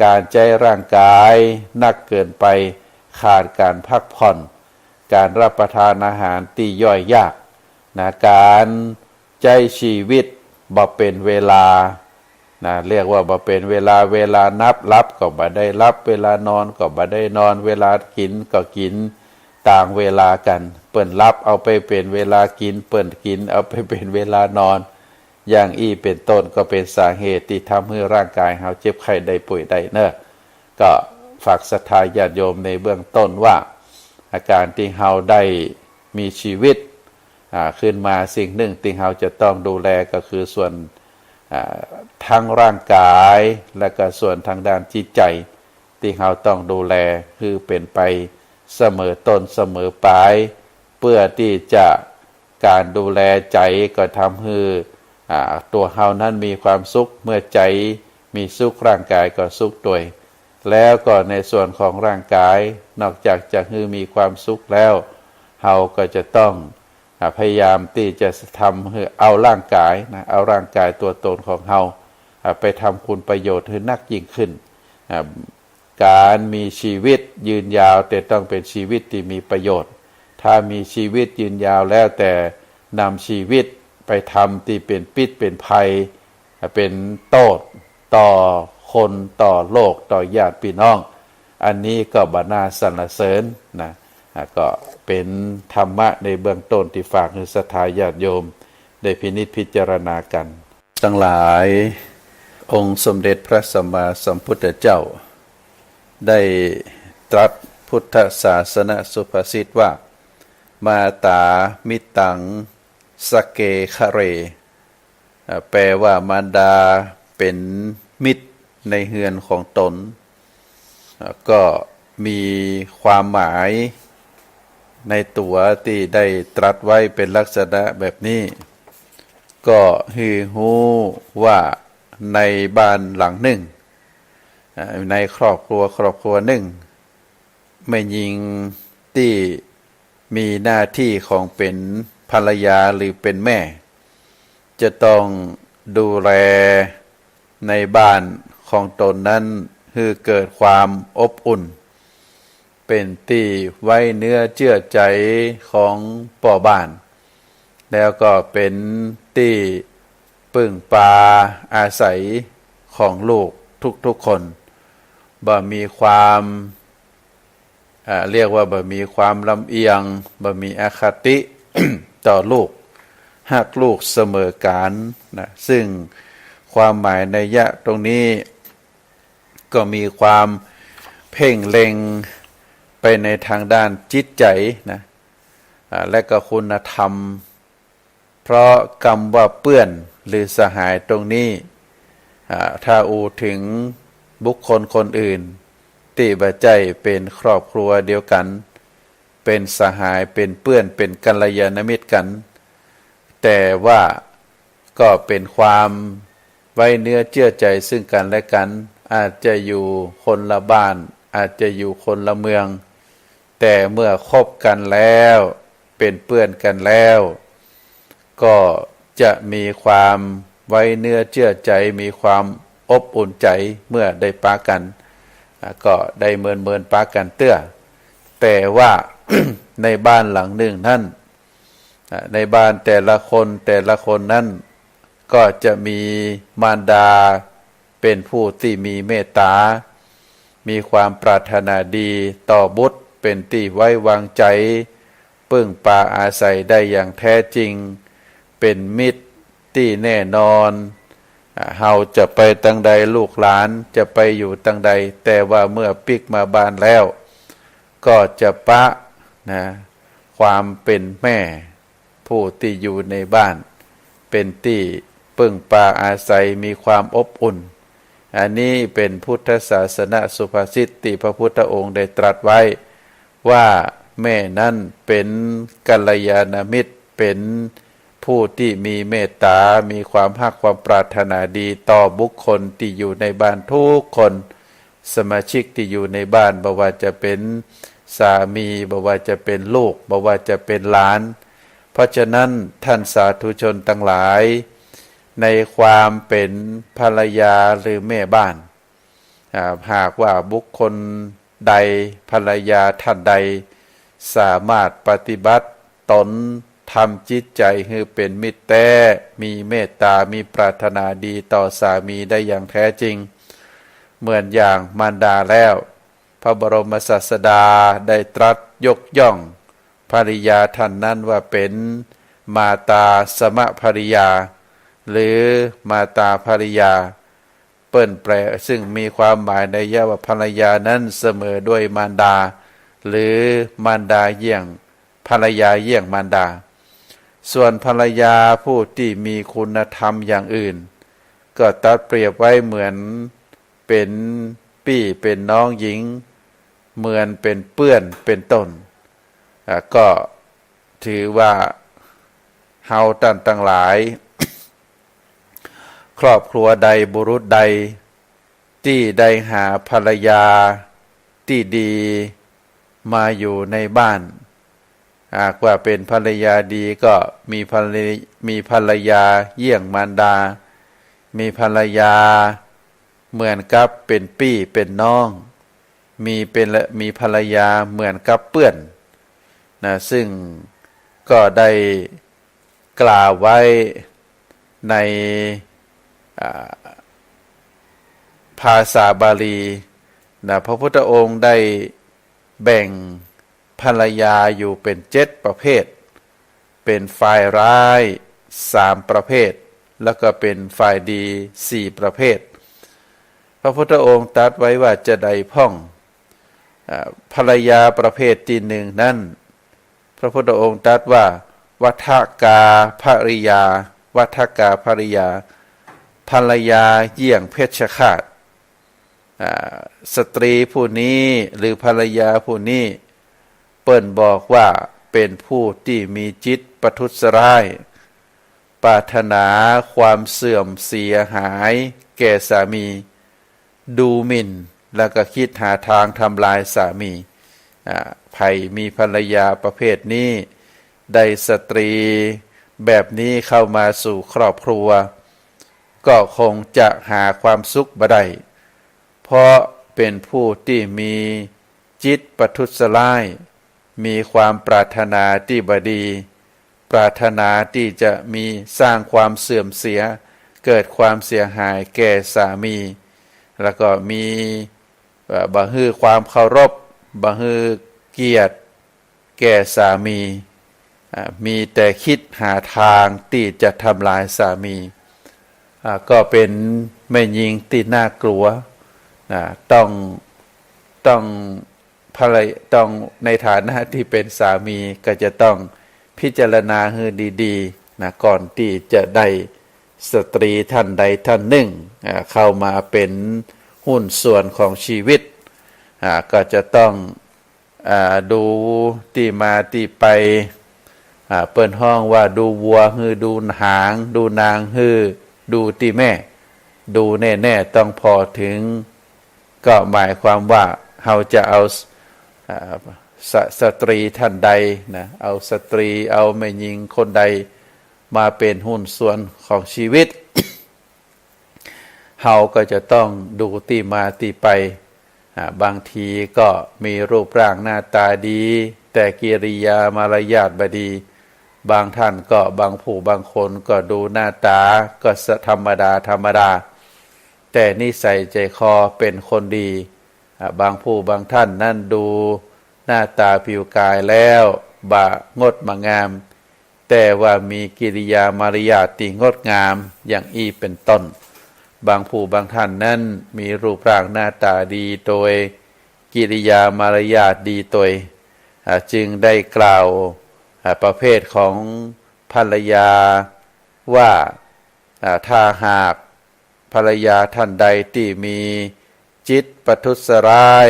การใจร่างกายนักเกินไปขาดการพักผ่อนการรับประทานอาหารที่ย่อยยากนะการใจชีวิตบ่เป็นเวลานะเรียกว่าบ่เป็นเวลานับรับก็บ่ได้รับเวลานอนก็บ่ได้นอนเวลากินก็กินต่างเวลากันเปิ้นรับเอาไปเป็นเวลากินเปิ้นกินเอาไปเป็นเวลานอนอย่างอีเป็นต้นก็เป็นสาเหตุที่ทำให้ร่างกายเราเจ็บไข้ได้ป่วยได้เนอะก็ฝากศรัทธาญาติโยมในเบื้องต้นว่าอาการที่เราได้มีชีวิตขึ้นมาสิ่งหนึ่งที่เราจะต้องดูแลก็คือส่วนทั้งร่างกายและก็ส่วนทางด้านจิตใจที่เราต้องดูแลคือเป็นไปเสมอต้นเสมอปลายเพื่อที่จะการดูแลใจก็ทำให้ตัวเฮานั้นมีความสุขเมื่อใจมีสุขร่างกายก็สุขด้วยแล้วก็ในส่วนของร่างกายนอกจากจะให้มีความสุขแล้วเฮาก็จะต้องพยายามที่จะทำให้เอาร่างกายนะเอาร่างกายตัวตนของเฮาไปทำคุณประโยชน์ให้นักยิ่งขึ้นการมีชีวิตยืนยาวแต่ต้องเป็นชีวิตที่มีประโยชน์ ถ้ามีชีวิตยืนยาวแล้วแต่นำชีวิตไปทำที่เป็นพิษเป็นภัยเป็นโทษต่อคนต่อโลกต่อญาติพี่น้องอันนี้ก็บน่าสรรเสริญนะก็เป็นธรรมะในเบื้องต้นที่ฝากให้ศรัทธาญาติโยมได้พินิจพิจารณากันทั้งหลายองค์สมเด็จพระสัมมาสัมพุทธเจ้าได้ตรัสพุทธศาสนสุภาษิตว่ามาตามิตังสเกคะเรแปลว่ามารดาเป็นมิตรในเฮือนของตนก็มีความหมายในตัวที่ได้ตรัสไว้เป็นลักษณะแบบนี้ก็ฮือฮู้ว่าในบ้านหลังหนึ่งในครอบครัวหนึ่งแม่หญิงที่มีหน้าที่ของเป็นภรรยาหรือเป็นแม่จะต้องดูแลในบ้านของตนนั้นคือเกิดความอบอุ่นเป็นที่ไว้เนื้อเชื่อใจของพ่อบ้านแล้วก็เป็นที่พึ่งพาอาศัยของลูกทุกๆคนบ่มีความเรียกว่าบ่มีความลำเอียงบ่มีอคติ ต่อลูกหักลูกเสมอกันนะซึ่งความหมายนัยยะตรงนี้ก็มีความเพ่งเล็งไปในทางด้านจิตใจนะและก็คุณธรรมเพราะคำว่าเปื้อนหรือสหายตรงนี้ถ้าอูถึงบุคคลคนอื่นที่บ่ใจเป็นครอบครัวเดียวกันเป็นสหายเป็นเปื้อนเป็นกัลยาณมิตรกันแต่ว่าก็เป็นความไว้เนื้อเชื่อใจซึ่งกันและกันอาจจะอยู่คนละบ้านอาจจะอยู่คนละเมืองแต่เมื่อคบกันแล้วเป็นเพื่อนกันแล้วก็จะมีความไว้เนื้อเชื่อใจมีความอบอุ่นใจเมื่อได้ปะกันก็ได้เมินปะกันเตื้อแต่ว่า ในบ้านหลังหนึ่งนั่นในบ้านแต่ละคนนั้นก็จะมีมารดาเป็นผู้ที่มีเมตตามีความปรารถนาดีต่อบุตรเป็นที่ไว้วางใจพึ่งพาอาศัยได้อย่างแท้จริงเป็นมิตรที่แน่นอนเฮาจะไปตั้งใดลูกหลานจะไปอยู่ตั้งใดแต่ว่าเมื่อปิกมาบ้านแล้วก็จะปะนะความเป็นแม่ผู้ที่อยู่ในบ้านเป็นที่พึ่งพาอาศัยมีความอบอุ่นอันนี้เป็นพุทธศาสนสุภาษิตที่พระพุทธองค์ได้ตรัสไว้ว่าแม่นั้นเป็นกัลยาณมิตรเป็นผู้ที่มีเมตตามีความรักความปรารถนาดีต่อบุคคลที่อยู่ในบ้านทุกคนสมาชิกที่อยู่ในบ้านบ่ว่าจะเป็นสามีบ่ว่าจะเป็นลูกบ่ว่าจะเป็นหลานเพราะฉะนั้นท่านสาธุชนทั้งหลายในความเป็นภรรยาหรือแม่บ้านหากว่าบุคคลใดภรรยาท่านใดสามารถปฏิบัติตนทำจิตใจให้เป็นมิตรแท้มีเมตตามีปรารถนาดีต่อสามีได้อย่างแท้จริงเหมือนอย่างมารดาแล้วพระบรมศาสดาได้ตรัสยกย่องภริยาท่านนั้นว่าเป็นมาตาสมภริยาหรือมาตาภริยาเปิ้นแปลซึ่งมีความหมายในยะว่าภรรยานั้นเสมอด้วยมารดาหรือมารดาเยี่ยงภรรยาเยี่ยงมารดาส่วนภรรยาผู้ที่มีคุณธรรมอย่างอื่นก็ตัดเปรียบไว้เหมือนเป็นพี่เป็นน้องหญิงเหมือนเป็นเพื่อนเป็นต้นก็ถือว่าเฮาท่านทั้งหลาย ครอบครัวใดบุรุษใดที่ได้หาภรรยาที่ดีมาอยู่ในบ้านหากว่าเป็นภรรยาดีก็มีภรรยาเยี่ยงมารดามีภรรยาเหมือนกับเป็นพี่เป็นน้องมีภรรยาเหมือนกับเพื่อน นะซึ่งก็ได้กล่าวไว้ในภาษาบาลีนะพระพุทธองค์ได้แบ่งภรรยาอยู่เป็น7ประเภทเป็นฝ่ายร้าย3ประเภทแล้วก็เป็นฝ่ายดี4ประเภทพระพุทธองค์ตรัสไว้ว่าจะใดพ่องภรรยาประเภทที่1นั้นพระพุทธองค์ตรัสว่าวัฏกาภริยาวัฏกาภริยาภรรยาเยี่ยงเพชฌฆาตสตรีผู้นี้หรือภรรยาผู้นี้เปิ้นบอกว่าเป็นผู้ที่มีจิตประทุษร้ายปรารถนาความเสื่อมเสียหายแก่สามีดูหมิ่นแล้วก็คิดหาทางทำลายสามีไผมีภรรยาประเภทนี้ได้สตรีแบบนี้เข้ามาสู่ครอบครัวก็คงจะหาความสุขบ่ได้เพราะเป็นผู้ที่มีจิตประทุษร้ายมีความปรารถนาที่บดีปรารถนาที่จะมีสร้างความเสื่อมเสียเกิดความเสียหายแก่สามีแล้วก็มีบ่ฮือความเคารพบ่ฮือเกียรติแก่สามีมีแต่คิดหาทางที่จะทำลายสามีก็เป็นแม่หญิงที่น่ากลัวต้องในฐานะที่เป็นสามีก็จะต้องพิจารณาให้ดีๆนะก่อนที่จะได้สตรีท่านใดท่านหนึ่งเข้ามาเป็นหุ้นส่วนของชีวิตก็จะต้องดูที่มาที่ไปเปิดห้องว่าดูวัวฮือดูหางดูนางฮือดูที่แม่ดูแน่ๆต้องพอถึงก็หมายความว่าเราจะเอาสตรีท่านใดนะเอาสตรีเอาแม่หญิงคนใดมาเป็นหุ้นส่วนของชีวิต เราก็จะต้องดูที่มาที่ไปบางทีก็มีรูปร่างหน้าตาดีแต่กิริยามารยาทบดีบางท่านก็บางผู้บางคนก็ดูหน้าตาก็ธรรมดาแต่นิสัยใจคอเป็นคนดีบางผู้บางท่านนั่นดูหน้าตาผิวกายแล้วงดงามแต่ว่ามีกิริยามารยาทที่งดงามอย่างอีเป็นต้นบางผู้บางท่านนั้นมีรูปร่างหน้าตาดีโดยกิริยามารยาทดีโดยจึงได้กล่าวประเภทของภรรยาว่าถ้าหากภรรยาท่านใดที่มีจิตประทุษร้าย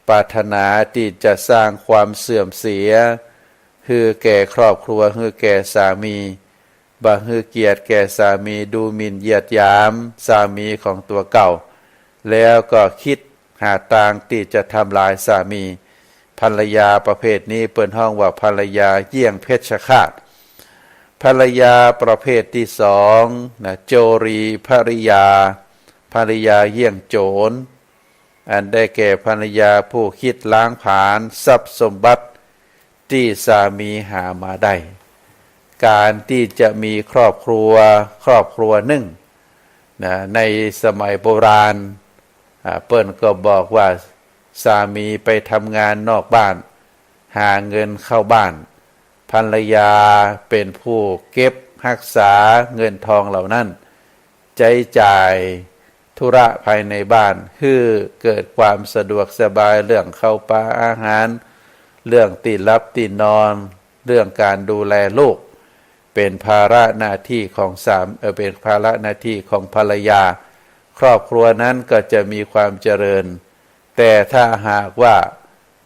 ปรารถนาที่จะสร้างความเสื่อมเสียคือแก่ครอบครัวคือแก่สามีบ่ฮือเกียรติแก่สามีดูหมิ่นเหยียดหยามสามีของตัวเก่าแล้วก็คิดหาทางที่จะทำลายสามีภรรยาประเภทนี้เปิดห้องว่าภรรยาเยี่ยงเพชฌฆาตภรรยาประเภทที่2นะโจรีภริยาภรรยาเยี่ยงโจรอันได้แก่ภรรยาผู้คิดล้างผลาญทรัพย์สมบัติที่สามีหามาได้การที่จะมีครอบครัวหนึ่งนะในสมัยโบราณเปิ้นก็บอกว่าสามีไปทำงานนอกบ้านหาเงินเข้าบ้านภรรยาเป็นผู้เก็บรักษาเงินทองเหล่านั้นใช้จ่ายธุระภายในบ้านคือเกิดความสะดวกสบายเรื่องเข้าปลาอาหารเรื่องติดรับติดนอนเรื่องการดูแลลูกเป็นภาระหน้าที่ของเป็นภาระหน้าที่ของภรรยาครอบครัวนั้นก็จะมีความเจริญแต่ถ้าหากว่า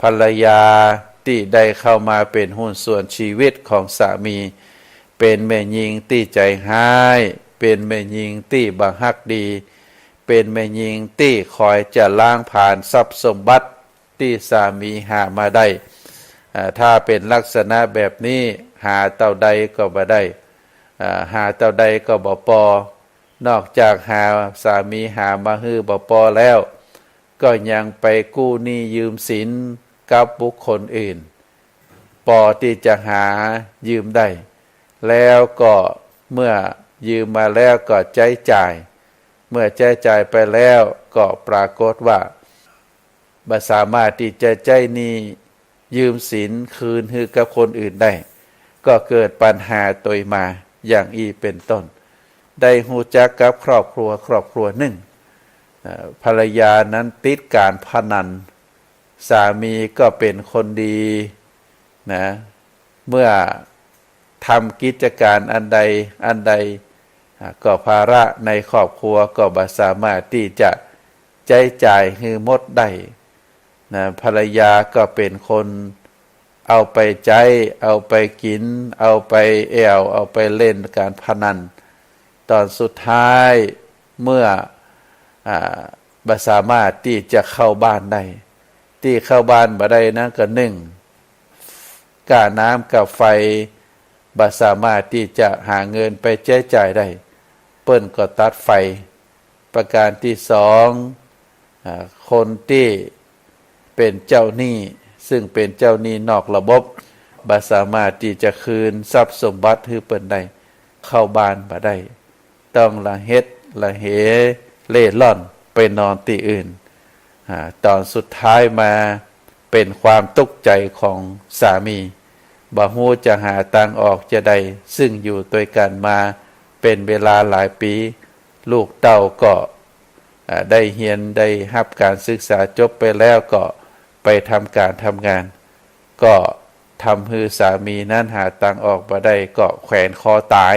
ภรรยาที่ได้เข้ามาเป็นหุ้นส่วนชีวิตของสามีเป็นแม่หญิงที่ใจห้ายเป็นแม่หญิงที่บังฮักดีเป็นแม่หญิงที่คอยจะล้างผ่านทรัพย์สมบัติที่สามีหามาได้ถ้าเป็นลักษณะแบบนี้หาเต่าใดก็บ่ได้หาเต่าใดก็บ่พอนอกจากหาสามีหามาฮื้อบ่พอแล้วก็ยังไปกู้หนี้ยืมสินกับบุคคลอื่นป อที่จะหายืมได้แล้วก็เมื่อยืมมาแล้วก็ใช้จ่ายเมื่อใช้จ่ายไปแล้วก็ปรากฏว่าบ่สามารถที่จะใช้หนี้ยืมสินคืนให้กับคนอื่นได้ก็เกิดปัญหาตัวมาอย่างอีเป็นต้นได้ฮู้จักกับครอบครัวหนึ่งภรรยานั้นติดการพนันสามีก็เป็นคนดีนะเมื่อทำกิจการอันใดก็ภาระในครอบครัวก็บ่สามารถที่จะใช้จ่ายให้หมดได้นะภรรยาก็เป็นคนเอาไปใช้เอาไปกินเอาไปเอาไปเล่นการพนันตอนสุดท้ายเมื่อบ่สามารถที่จะเข้าบ้านได้ที่เข้าบ้านบ่ได้นะก็นึ่งค่าน้ำกับไฟบ่สามารถที่จะหาเงินไปใช้จ่ายได้เปิ้นก็ตัดไฟประการที่สองคนที่เป็นเจ้าหนี้ซึ่งเป็นเจ้าหนี้นอกระบบบ่สามารถที่จะคืนทรัพย์สมบัติให้เปิ้นได้เข้าบ้านบ่ได้ต้องละเฮ็ดละเหเล่ร่อนไปนอนที่อื่นตอนสุดท้ายมาเป็นความตกใจของสามีบ่ฮู้จะหาทางออกจะใดซึ่งอยู่ด้วยกันมาเป็นเวลาหลายปีลูกเต้าก็ได้เรียนได้รับการศึกษาจบไปแล้วก็ไปทำการทำงานก็ทำให้สามีนั้นหาทางออกบ่ได้ก็แขวนคอตาย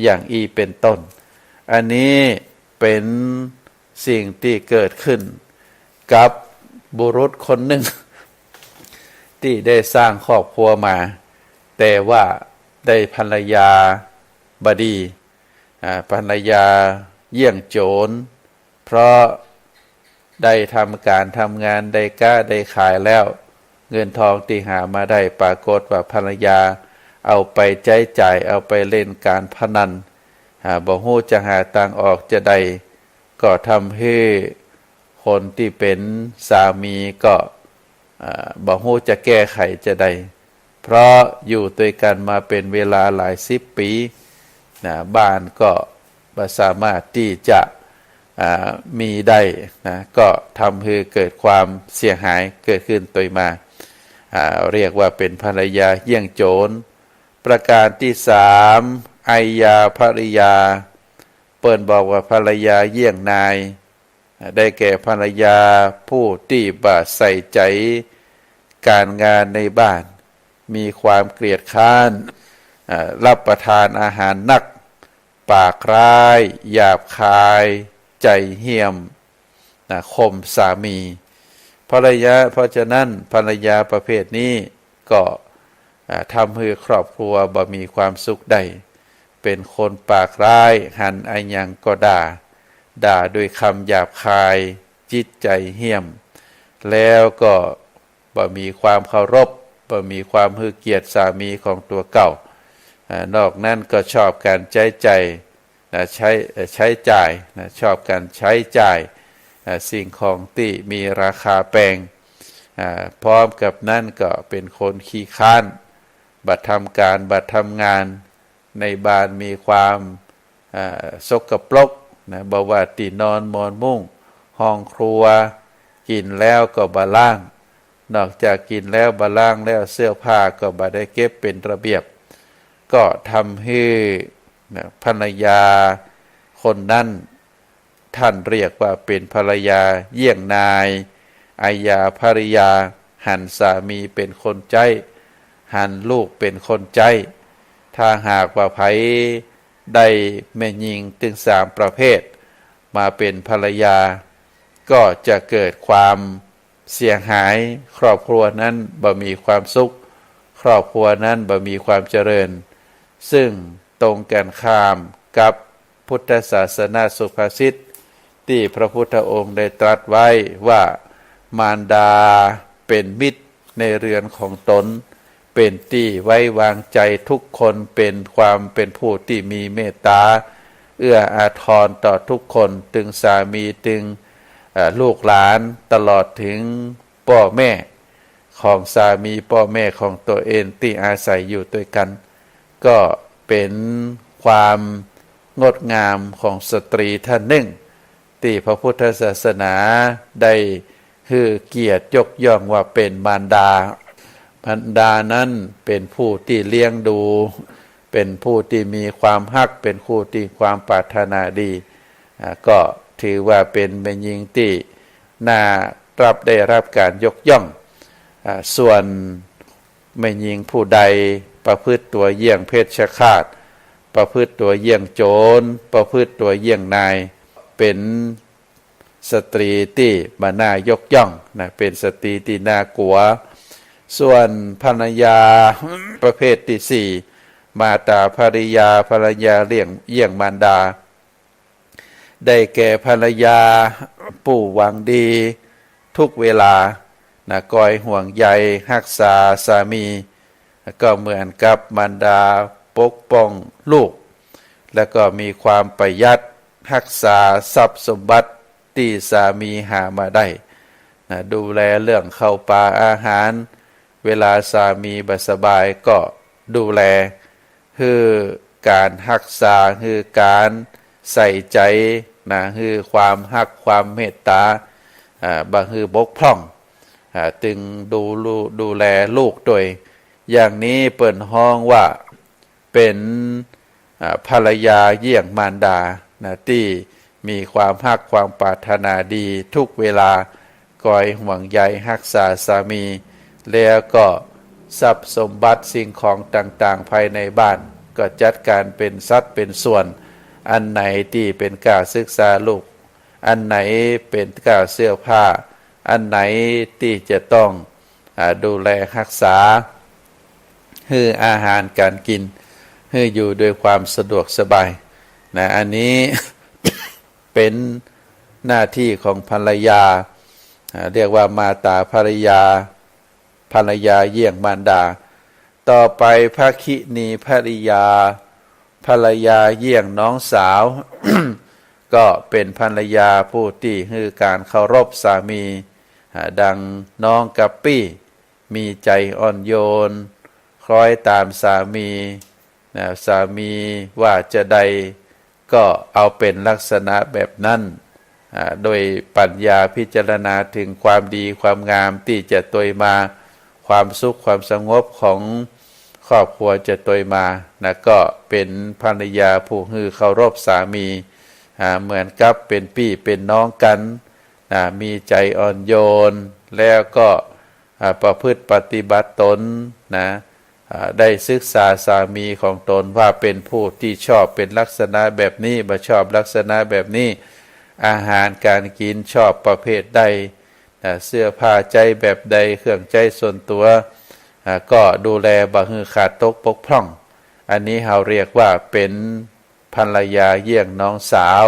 อย่างอีเป็นต้นอันนี้เป็นสิ่งที่เกิดขึ้นกับบุรุษคนหนึ่งที่ได้สร้างครอบครัวมาแต่ว่าได้ภรรยาบดีภรรยาเยี่ยงโจรเพราะได้ทำการทำงานได้ก้าได้ขายแล้วเงินทองที่หามาได้ปรากฏว่าภรรยาเอาไปใช้จ่ายเอาไปเล่นการพนันบ่ฮู้จะหาทางออกจะใดก็ทำให้คนที่เป็นสามีก็บ่ฮู้จะแก้ไขจะใดเพราะอยู่ด้วยกันมาเป็นเวลาหลาย10 ปีบ้านก็บ่สามารถที่จะมีได้นะก็ทำให้เกิดความเสียหายเกิดขึ้นตัวมาเรียกว่าเป็นภรรยาเยี่ยงโจรประการที่3อัยยาภริยาเปิ้นบอกว่าภรรยาเยี่ยงนายได้แก่ภรรยาผู้ที่บ่ใส่ใจการงานในบ้านมีความเกลียดค้านรับประทานอาหารนักปากร้ายหยาบคายใจเหี้ยมข่มสามีเพราะฉะนั้นภรรยาประเภทนี้ก็ทำให้ครอบครัวบ่มีความสุขได้เป็นคนปากร้ายหันอันยังก็ด่าด้วยคำหยาบคายจิตใจเหี้ยมแล้วก็บ่มีความเคารพบ่มีความให้เกียรติสามีของตัวเก่านอกนั้นก็ชอบการใช้จ่ายชอบการใช้จ่ายสิ่งของที่มีราคาแพงพร้อมกับนั้นก็เป็นคนขี้ค้านบัดทำการบัดทำงานในบ้านมีความสกปรกบ่ว่าที่นอนหมอนมุ้งห้องครัวกินแล้วก็บ่ล้างนอกจากกินแล้วบ่ล้างแล้วเสื้อผ้าก็บ่ได้เก็บเป็นระเบียบก็ทำให้ภรรยาคนนั้นท่านเรียกว่าเป็นภรรยาเยี่ยงนายอัยยาภริยาหันสามีเป็นคนใจหันลูกเป็นคนใจถ้าหากว่าไผได้แม่หญิงถึง3 ประเภทมาเป็นภรรยาก็จะเกิดความเสียหายครอบครัวนั้นบ่มีความสุขครอบครัวนั้นบ่มีความเจริญซึ่งตรงกันข้ามกับพุทธศาสนาสุภาษิตที่พระพุทธองค์ได้ตรัสไว้ว่ามารดาเป็นมิตรในเรือนของตนเป็นที่ไว้วางใจทุกคนเป็นผู้ที่มีเมตตาเอื้ออาทรต่อทุกคนถึงสามีถึงลูกหลานตลอดถึงพ่อแม่ ของสามีพ่อแม่ของตัวเองที่อาศัยอยู่ด้วยกันก็เป็นความงดงามของสตรีท่านหนึ่งที่พระพุทธศาสนาได้ให้เกียรติยกย่องว่าเป็นมารดามารดานั้นเป็นผู้ที่เลี้ยงดูเป็นผู้ที่มีความฮักเป็นผู้ที่ความปรารถนาดีก็ถือว่าเป็นแม่หญิงที่น่าได้รับการยกย่องส่วนแม่หญิงผู้ใดประพฤติตัวเยี่ยงเพศฆาตประพฤติตัวเยี่ยงโจรประพฤติตัวเยี่ยงนายเป็นสตรีที่มาน่ายกย่องนะเป็นสตรีที่น่ากลัวส่วนภรรยาประเภทที่สี่มาตาภริยาภรรยาเยี่ยงมารดาได้แก่ภรรยาผู้หวังดีทุกเวลานะคอยห่วงใยรักษาสามีก็เหมือนกับมารดาปกป้องลูกแล้วก็มีความประหยัดรักษาทรัพย์สมบัติที่สามีหามาได้นะดูแลเรื่องข้าวปลาอาหารเวลาสามีบ่สบายก็ดูแลคือการรักษาคือการใส่ใจนะคือความรักความเมตตาบ่คือบกพร่องจึงดูแลลูกโดยอย่างนี้เปิ่นห้องว่าเป็นภรรยาเยี่ยงมารดานะที่มีความรักความปรารถนาดีทุกเวลาคอยห่วงใยรักษาสามีแล้วก็ทรัพย์สมบัติสิ่งของต่างๆภายในบ้านก็จัดการเป็นสัดเป็นส่วนอันไหนที่เป็นการศึกษาลูกอันไหนเป็นการเสื้อผ้าอันไหนที่จะต้องดูแลรักษาให้อาหารการกินให้อยู่ด้วยความสะดวกสบายนะอันนี้ เป็นหน้าที่ของภรรยาเรียกว่ามาตาภรรยาเยี่ยงมารดาต่อไปภคินีภริยาภรรยาเยี่ยงน้องสาว ก็เป็นภรรยาผู้ที่ให้การเคารพสามีดังน้องกัปปี้มีใจอ่อนโยนคล้อยตามสามีสามีว่าจะใดก็เอาเป็นลักษณะแบบนั้นโดยปัญญาพิจารณาถึงความดีความงามที่จะตวยมาความสุขความสงบของครอบครัวจะตวยมานะก็เป็นภรรยาผู้ฮือเคารพสามีเหมือนกับเป็นพี่เป็นน้องกันมีใจอ่อนโยนแล้วก็ประพฤติปฏิบัติตนนะได้ศึกษาสามีของตนว่าเป็นผู้ที่ชอบเป็นลักษณะแบบนี้บ่ชอบลักษณะแบบนี้อาหารการกินชอบประเภทใดเสื้อผ้าใจแบบใดเครื่องใจส่วนตัวก็ดูแลบ่ให้ขาดตกบกพร่องอันนี้เราเรียกว่าเป็นภรรยาเยี่ยงน้องสาว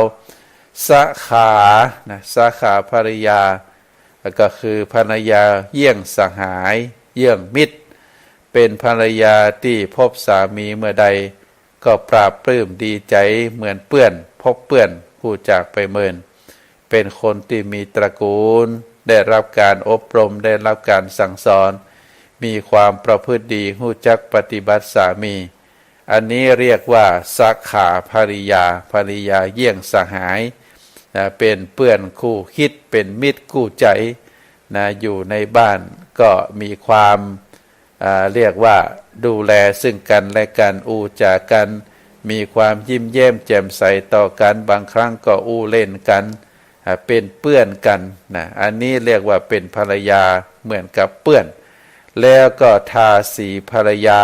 สาขาสาขาภรรยาก็คือภรรยาเยี่ยงสหายเยี่ยงมิตรเป็นภรรยาที่พบสามีเมื่อใดก็ปราบปลื้มดีใจเหมือนเปื้อนพบเปื้อนผู้จากไปเมินเป็นคนที่มีตระกูลได้รับการอบรมได้รับการสั่งสอนมีความประพฤติดีรู้จักปฏิบัติสามีอันนี้เรียกว่าสาขาภริยาเยี่ยงสหายเป็นเพื่อนคู่คิดเป็นมิตรคู่ใจอยู่ในบ้านก็มีความเรียกว่าดูแลซึ่งกันและกันอู้จากันมีความยิ้มแย้มแจ่มใสต่อกันบางครั้งก็อู้เล่นกันเป็นเพื่อนกันอันนี้เรียกว่าเป็นภรรยาเหมือนกับเพื่อนแล้วก็ทาสีภรรยา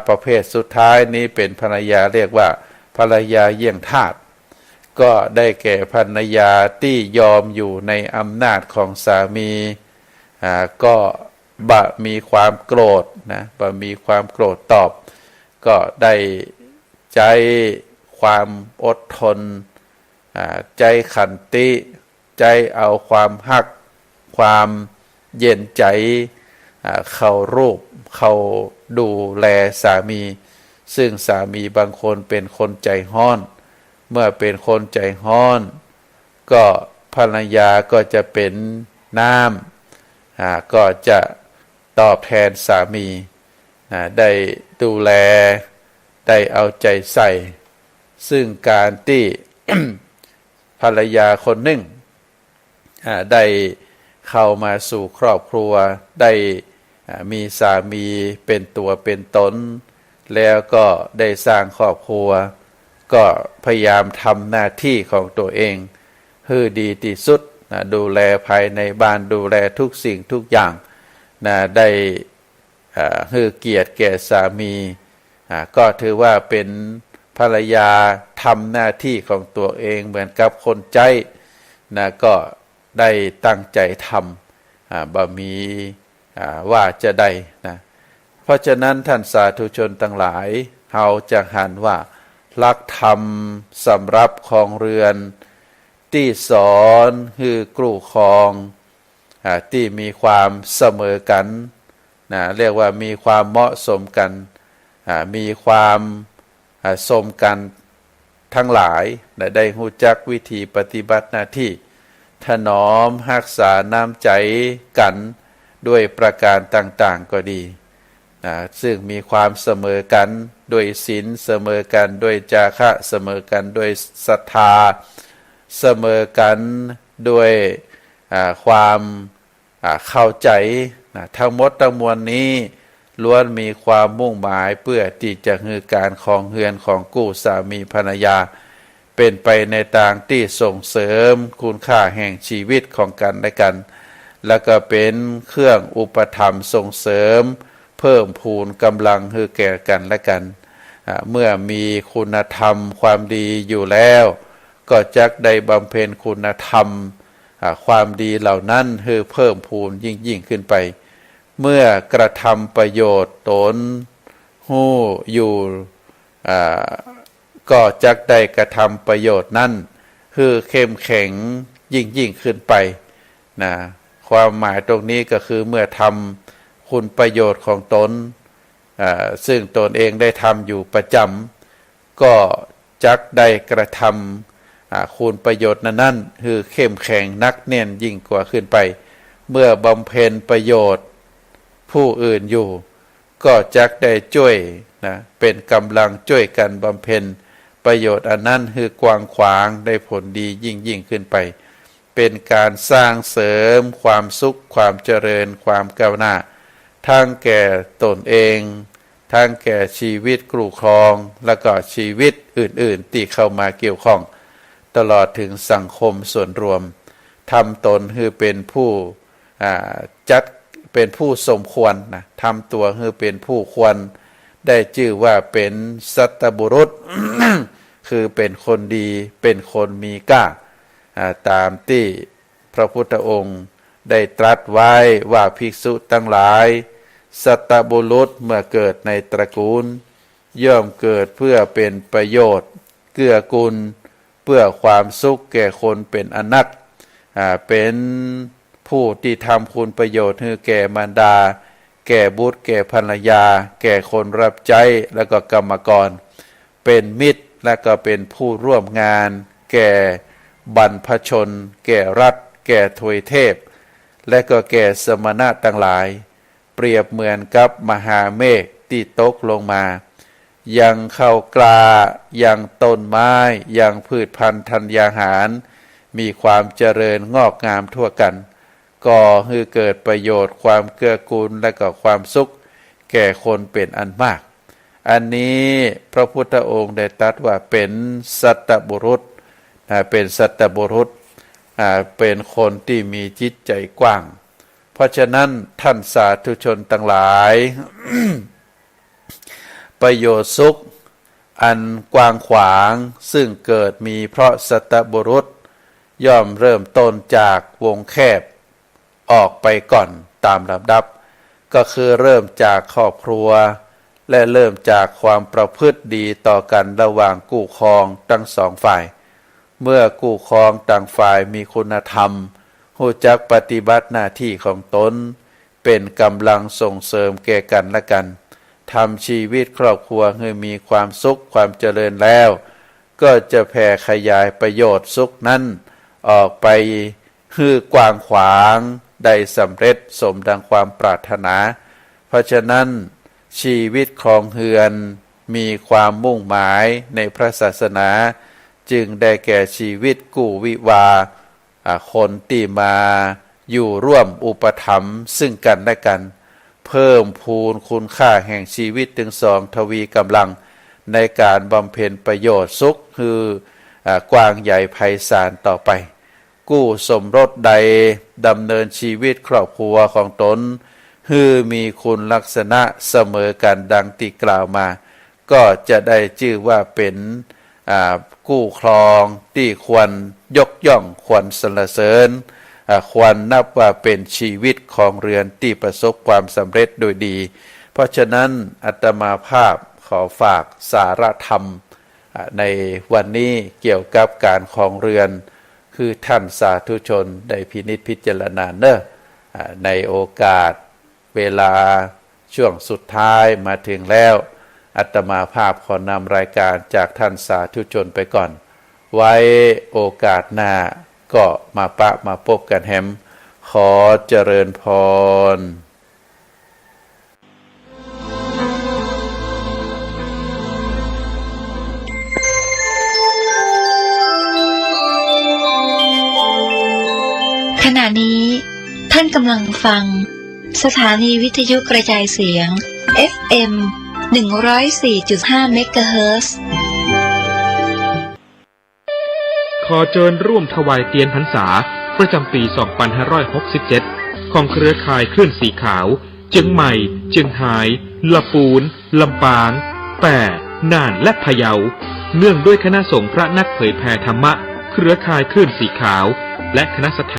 ประเภทสุดท้ายนี้เป็นภรรยาเรียกว่าภรรยาเยี่ยงทาสก็ได้แก่ภรรยาที่ยอมอยู่ในอำนาจของสามีก็มีความโกรธมีความโกรธตอบก็ได้ใจความอดทนใจขันติใจเอาความฮักความเย็นใจเข้ารูปเข้าดูแลสามีซึ่งสามีบางคนเป็นคนใจห้อนเมื่อเป็นคนใจห้อนก็ภรรยาก็จะเป็นน้ ก็จะตอบแทนสามีได้ดูแลได้เอาใจใส่ซึ่งการที่ ภรรยาคนหนึ่งได้เข้ามาสู่ครอบครัวได้มีสามีเป็นตัวเป็นตนแล้วก็ได้สร้างครอบครัวก็พยายามทำหน้าที่ของตัวเองให้ดีที่สุดดูแลภายในบ้านดูแลทุกสิ่งทุกอย่างได้ให้เกียรติแก่สามีก็ถือว่าเป็นภรรยาทำหน้าที่ของตัวเองเหมือนกับคนใจก็ได้ตั้งใจทำบ่มีว่าจะได้เพราะฉะนั้นท่านสาธุชนทั้งหลายเราจะหันว่าหลักธรรมสำหรับครองเรือนที่สอนคือกลุ่ครองที่มีความเสมอกันเรียกว่ามีความเหมาะสมกันมีความสมกันทั้งหลายได้รู้จักวิธีปฏิบัติหน้าที่ถนอมรักษาน้ำใจกันด้วยประการต่างๆก็ดีซึ่งมีความเสมอกันด้วยศีลเสมอกันด้วยจาคะเสมอกันด้วยศรัทธาเสมอกันด้วยความเข้าใจทั้งหมดทั้งมวลนี้ล้วนมีความมุ่งหมายเพื่อที่จะให้การครองเรือนของคู่สามีภรรยาเป็นไปในทางที่ส่งเสริมคุณค่าแห่งชีวิตของกันและกันแล้วก็เป็นเครื่องอุปถัมภ์ส่งเสริมเพิ่มพูนกำลังให้แก่กันและกันเมื่อมีคุณธรรมความดีอยู่แล้วก็จักได้บำเพ็ญคุณธรรมความดีเหล่านั้นให้เพิ่มพูนยิ่งขึ้นไปเมื่อกระทำประโยชน์ตนหู้อยู่ก็จักได้กระทำประโยชน์นั้นคือเข้มแข็งยิ่งขึ้นไปความหมายตรงนี้ก็คือเมื่อทำคุณประโยชน์ของตนซึ่งตนเองได้ทำอยู่ประจำก็จักได้กระทำคุณประโยชน์นั้นคือเข้มแข็งนักแน่นยิ่งกว่าขึ้นไปเมื่อบำเพ็ญประโยชน์ผู้อื่นอยู่ก็จักได้ช่วยเป็นกำลังช่วยกันบำเพ็ญประโยชน์อันนั้นคือกว้างขวางได้ผลดียิ่งขึ้นไปเป็นการสร้างเสริมความสุขความเจริญความก้าวหน้าทั้งแก่ตนเองทั้งแก่ชีวิตครูครองและก็ชีวิตอื่นๆที่เข้ามาเกี่ยวข้องตลอดถึงสังคมส่วนรวมทำตนให้เป็นผู้จัดเป็นผู้สมควรทำตัวให้เป็นผู้ควรได้ชื่อว่าเป็นสัตบุรุษ คือเป็นคนดีเป็นคนมีก้าตามที่พระพุทธองค์ได้ตรัสไว้ว่าภิกษุทั้งหลายสัตบุรุษเมื่อเกิดในตระกูลย่อมเกิดเพื่อเป็นประโยชน์เกื้อกูลเพื่อความสุขแก่คนเป็นอนัตเป็นผู้ที่ทำคุณประโยชน์ให้แก่มารดาแก่บุตรแก่ภรรยาแก่คนรับใช้และก็กรรมกรเป็นมิตรและก็เป็นผู้ร่วมงานแก่บรรพชนแก่รัฐแก่ทวยเทพและก็แก่สมณะทั้งหลายเปรียบเหมือนกับมหาเมฆที่ตกลงมายังเข้ากลายังต้นไม้ยังพืชพันธุ์ธัญญาหารมีความเจริญงอกงามทั่วกันก่อให้เกิดประโยชน์ความเกื้อกูลและก็ความสุขแก่คนเป็นอันมากอันนี้พระพุทธองค์ได้ตรัสว่าเป็นสัตบุรุษเป็นสัตบุรุษเป็นคนที่มีจิตใจกว้างเพราะฉะนั้นท่านสาธุชนทั้งหลาย ประโยชน์สุขอันกว้างขวางซึ่งเกิดมีเพราะสัตบุรุษย่อมเริ่มต้นจากวงแคบออกไปก่อนตามลำดับก็คือเริ่มจากครอบครัวและเริ่มจากความประพฤติดีต่อกันระหว่างคู่ครองทั้งสองฝ่ายเมื่อคู่ครองต่างฝ่ายมีคุณธรรมรู้จักปฏิบัติหน้าที่ของตนเป็นกำลังส่งเสริมแก่กันและกันทำชีวิตครอบครัวให้มีความสุขความเจริญแล้วก็จะแผ่ขยายประโยชน์สุขนั้นออกไปให้กว้างขวาง ได้สำเร็จสมดังความปรารถนา เพราะฉะนั้นชีวิตของเฮือนมีความมุ่งหมายในพระศาสนาจึงได้แก่ชีวิตกู้วิวาคนที่มาอยู่ร่วมอุปถัมภ์ซึ่งกันและกันเพิ่มพูนคุณค่าแห่งชีวิตถึงสองทวีกำลังในการบำเพ็ญประโยชน์สุขคือกว้างใหญ่ไพศาลต่อไปกู้สมรสใดดำเนินชีวิตครอบครัวของตนคือมีคุณลักษณะเสมอกันดังที่กล่าวมาก็จะได้ชื่อว่าเป็นกู้ครองที่ควรยกย่องควรสรรเสริญควรนับว่าเป็นชีวิตของเรือนที่ประสบความสำเร็จโดยดีเพราะฉะนั้นอาตมาภาพขอฝากสาระธรรมในวันนี้เกี่ยวกับการครองเรือนคือท่านสาธุชนได้พินิจพิจารณาเนอะในโอกาสเวลาช่วงสุดท้ายมาถึงแล้วอาตมาภาพขอนำรายการจากท่านสาธุชนไปก่อนไว้โอกาสหน้าก็มาพบกันแฮมขอเจริญพรขณะนี้ท่านกำลังฟังสถานีวิทยุกระจายเสียง FM 104.5 เมกะเฮิรตซ์ขอเชิญร่วมถวายเทียนพรรษาประจำปี 2567 ของเครือข่ายคลื่นสีขาวเชียงใหม่เชียงรายลำพูนลำปางแป่น่านและพะเยาเนื่องด้วยคณะสงฆ์พระนักเผยแผ่ธรรมะเครือข่ายคลื่นสีขาวและคณะสถา